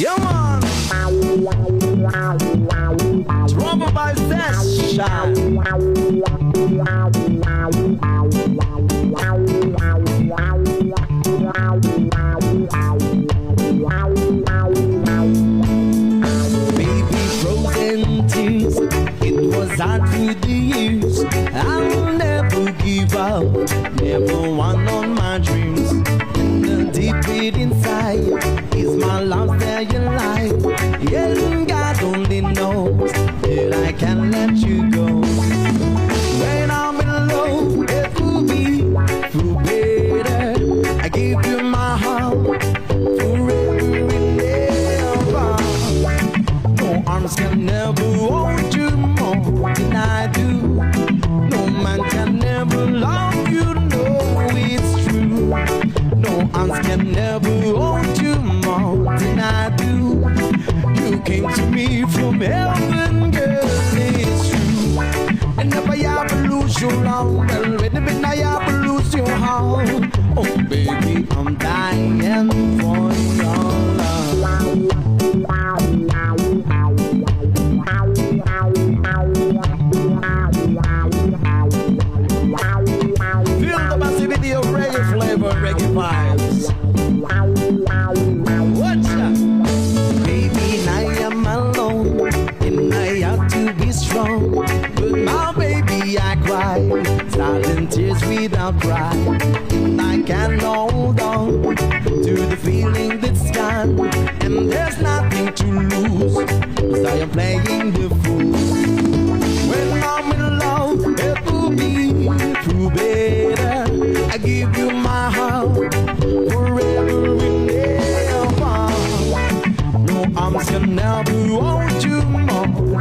Yeah, man. Trouble by session. Baby, frozen tears. It was hard through the years. I'll never give up. Never one on my dreams. And the deep beat inside is my love that you like. Yeah, God only knows that I can't let you go. When I'm in love, it will be through better. I give you my heart forever and ever. No arms can never hold you more than I do. No man can never love you, no, it's true. No arms can never hold you more than I do. You came to me from heaven, girl, it's true. And if I ever lose your love, well, when I ever lose your heart, oh baby, I'm dying for your love. Feel the massivity of reggae flavor, reggae vibes. What's up? Baby, I am alone, and I have to be strong. But my baby, I cry, silent tears without cry. And I can't hold on to the feeling that's gone. And there's nothing to lose, 'cause I am playing the fool. When I'm in love, it will be through better. I give you my heart forever and ever. No arms can never hold you more